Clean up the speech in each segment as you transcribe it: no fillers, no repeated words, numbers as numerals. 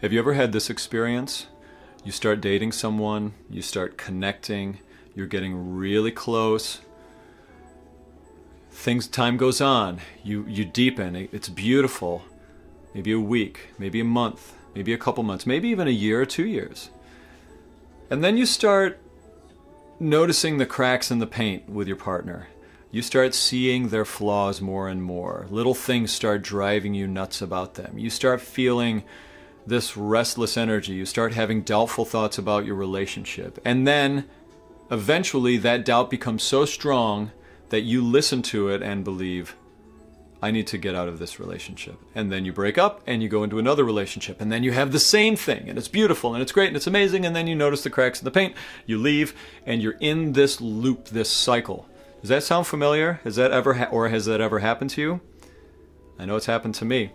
Have you ever had this experience? You start dating someone, you start connecting, you're getting really close. Time goes on, you deepen, it's beautiful. Maybe a week, maybe a month, maybe a couple months, maybe even a year or 2 years. And then you start noticing the cracks in the paint with your partner. You start seeing their flaws more and more. Little things start driving you nuts about them. You start feeling this restless energy. You start having doubtful thoughts about your relationship. And then eventually that doubt becomes so strong that you listen to it and believe, I need to get out of this relationship. And then you break up and you go into another relationship. And then you have the same thing. And it's beautiful and it's great and it's amazing. And then you notice the cracks in the paint. You leave and you're in this loop, this cycle. Does that sound familiar? Has that ever happened to you? I know it's happened to me.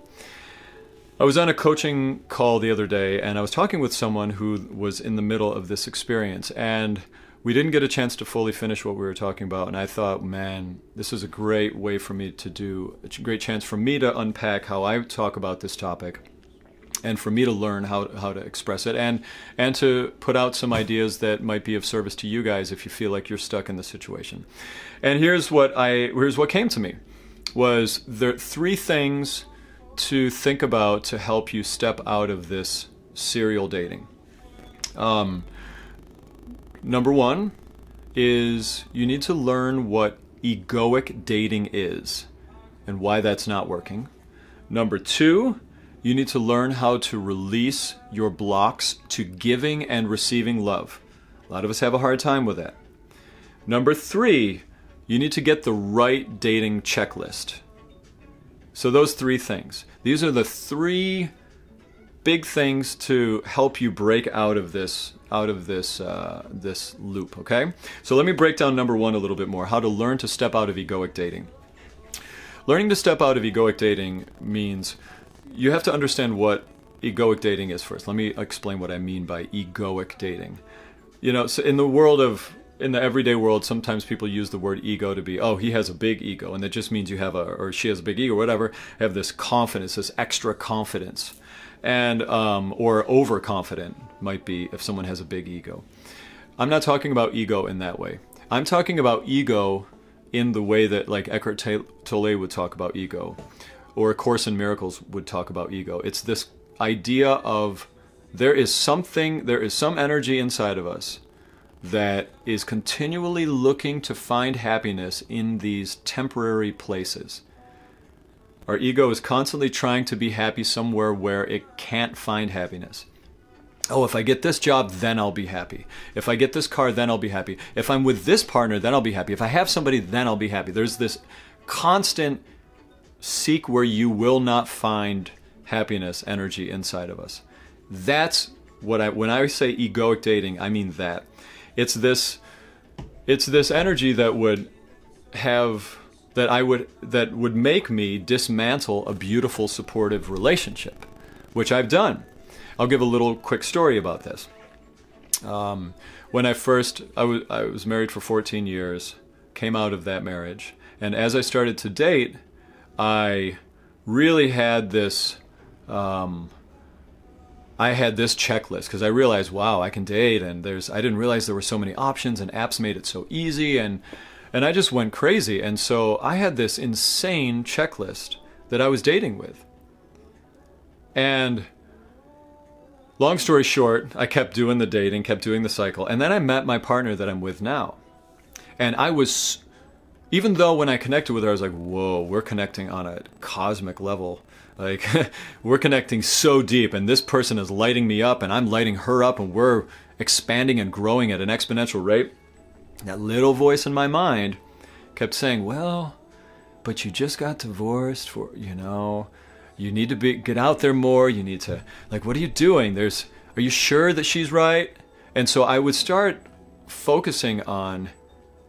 I was on a coaching call the other day and I was talking with someone who was in the middle of this experience, and we didn't get a chance to fully finish what we were talking about, and I thought, man, this is a great way for me to do, a great chance for me to unpack how I talk about this topic and for me to learn how to express it and to put out some ideas that might be of service to you guys if you feel like you're stuck in this situation. And here's what came to me, was there 3 things to think about to help you step out of this serial dating. Number 1 is you need to learn what egoic dating is and why that's not working. Number 2, you need to learn how to release your blocks to giving and receiving love. A lot of us have a hard time with that. Number 3, you need to get the right dating checklist. So those 3 things. These are the 3 big things to help you break out of this loop, okay? So let me break down number 1 a little bit more, how to learn to step out of egoic dating. Learning to step out of egoic dating means you have to understand what egoic dating is first. Let me explain what I mean by egoic dating. You know, so in the everyday world, sometimes people use the word ego to be, oh, he has a big ego, and that just means you have or she has a big ego, whatever, have this confidence, this extra confidence. And or overconfident might be if someone has a big ego. I'm not talking about ego in that way. I'm talking about ego in the way that like Eckhart Tolle would talk about ego, or A Course in Miracles would talk about ego. It's this idea of there is some energy inside of us that is continually looking to find happiness in these temporary places. Our ego is constantly trying to be happy somewhere where it can't find happiness. Oh, if I get this job, then I'll be happy. If I get this car, then I'll be happy. If I'm with this partner, then I'll be happy. If I have somebody, then I'll be happy. There's this constant seek where you will not find happiness energy inside of us. That's what when I say egoic dating, I mean that. It's this energy that would make me dismantle a beautiful, supportive relationship, which I've done. I'll give a little quick story about this. When I was married for 14 years, came out of that marriage, and as I started to date, I really had this. I had this checklist because I realized, wow, I can date, and I didn't realize there were so many options, and apps made it so easy, and I just went crazy. And so I had this insane checklist that I was dating with. And long story short, I kept doing the dating, kept doing the cycle, and then I met my partner that I'm with now. And I was, even though when I connected with her, I was like, whoa, we're connecting on a cosmic level. Like, we're connecting so deep, and this person is lighting me up, and I'm lighting her up, and we're expanding and growing at an exponential rate. That little voice in my mind kept saying, well, but you just got divorced, you need to get out there more, you need to, like, what are you doing? Are you sure that she's right? And so I would start focusing on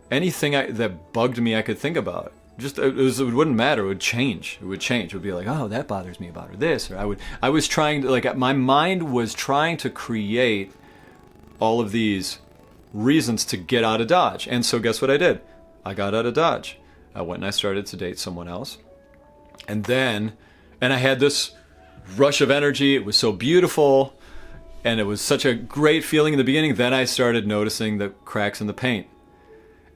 anything that bugged me I could think about. It wouldn't matter, it would change. It would be like, oh, that bothers me about her, this. Or I was trying to, like, my mind was trying to create all of these reasons to get out of Dodge. And so guess what I did? I got out of Dodge. I went and I started to date someone else. And I had this rush of energy. It was so beautiful. And it was such a great feeling in the beginning. Then I started noticing the cracks in the paint.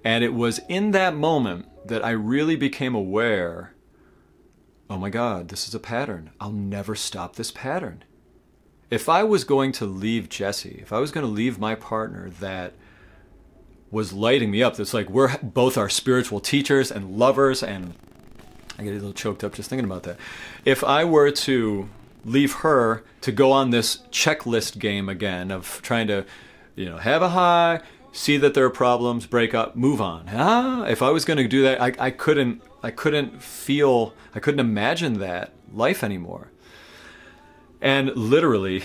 And it was in that moment that I really became aware, oh my God, this is a pattern. I'll never stop this pattern. If I was going to leave Jessie, if I was going to leave my partner that was lighting me up, that's like we're both our spiritual teachers and lovers, and I get a little choked up just thinking about that. If I were to leave her to go on this checklist game again of trying to, have a high, see that there are problems, break up, move on. If I was going to do that, I couldn't imagine that life anymore. And literally,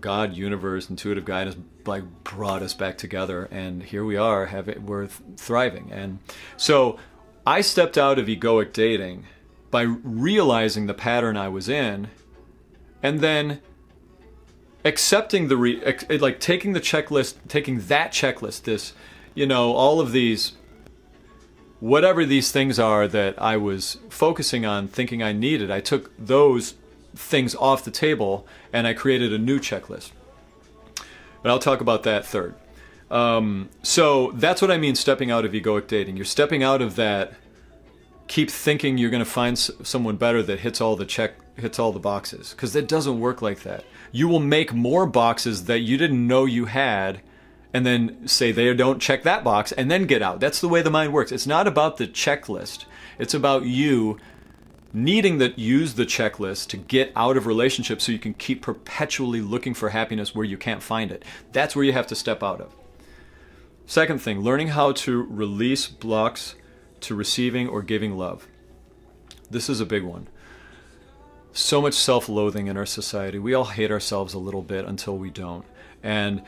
God, universe, intuitive guidance, like brought us back together, and here we are, we're thriving. And so I stepped out of egoic dating by realizing the pattern I was in, and then accepting taking that checklist, this, all of these, whatever these things are that I was focusing on, thinking I needed, I took those things off the table and I created a new checklist. But I'll talk about that third. So that's what I mean stepping out of egoic dating. You're stepping out of that, keep thinking you're going to find someone better that hits all the boxes, because it doesn't work like that. You will make more boxes that you didn't know you had, and then say they don't check that box, and then get out. That's the way the mind works. It's not about the checklist. It's about you needing to use the checklist to get out of relationships so you can keep perpetually looking for happiness where you can't find it. That's where you have to step out of. Second thing, learning how to release blocks to receiving or giving love. This is a big one. So much self-loathing in our society. We all hate ourselves a little bit until we don't. And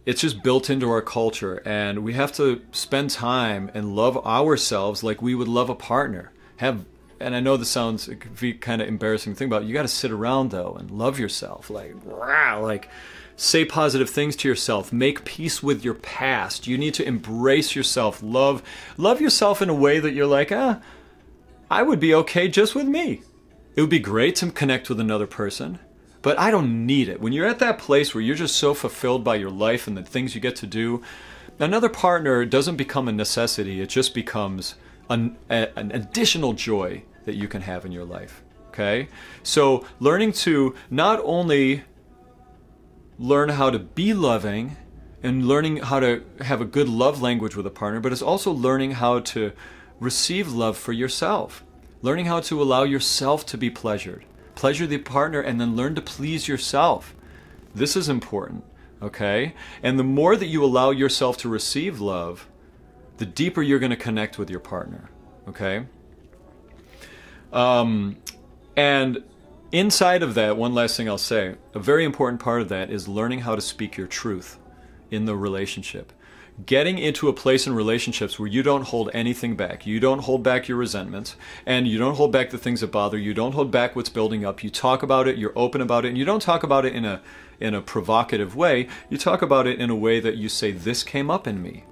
it's just built into our culture. And we have to spend time and love ourselves like we would love a partner. And I know this sounds, it could be kind of embarrassing to think about. You got to sit around though and love yourself. Like say positive things to yourself. Make peace with your past. You need to embrace yourself. Love yourself in a way that you're like, I would be okay just with me. It would be great to connect with another person, but I don't need it. When you're at that place where you're just so fulfilled by your life and the things you get to do, another partner doesn't become a necessity. It just becomes an additional joy that you can have in your life. Okay? So learning to not only learn how to be loving and learning how to have a good love language with a partner, but it's also learning how to receive love for yourself. Learning how to allow yourself to be pleasured. Pleasure the partner and then learn to please yourself. This is important, okay? And the more that you allow yourself to receive love, the deeper you're going to connect with your partner, okay? And inside of that, one last thing I'll say, a very important part of that is learning how to speak your truth in the relationship. Getting into a place in relationships where you don't hold anything back. You don't hold back your resentments, and you don't hold back the things that bother you. You don't hold back what's building up. You talk about it, you're open about it, and you don't talk about it in a provocative way. You talk about it in a way that you say, this came up in me.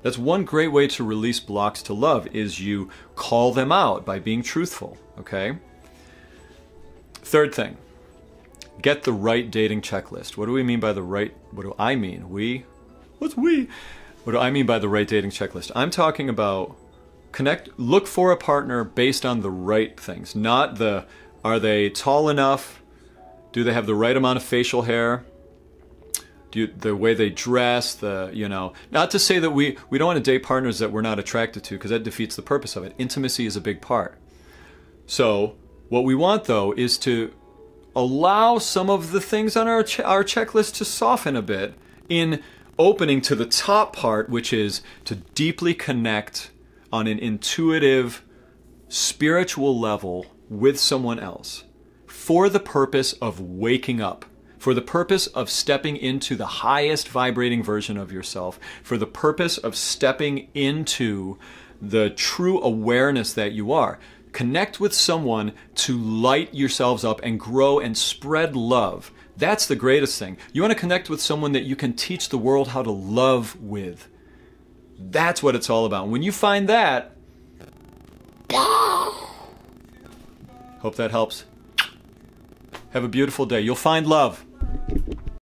That's one great way to release blocks to love, is you call them out by being truthful, okay? Third thing, get the right dating checklist. What do we mean by the right, what do I mean? What's we? What do I mean by the right dating checklist? I'm talking about look for a partner based on the right things, not are they tall enough? Do they have the right amount of facial hair? The way they dress, not to say that we don't want to date partners that we're not attracted to, because that defeats the purpose of it. Intimacy is a big part. So what we want though is to allow some of the things on our checklist to soften a bit in opening to the top part, which is to deeply connect on an intuitive, spiritual level with someone else for the purpose of waking up, for the purpose of stepping into the highest vibrating version of yourself, for the purpose of stepping into the true awareness that you are. Connect with someone to light yourselves up and grow and spread love. That's the greatest thing. You want to connect with someone that you can teach the world how to love with. That's what it's all about. When you find that, hope that helps. Have a beautiful day. You'll find love.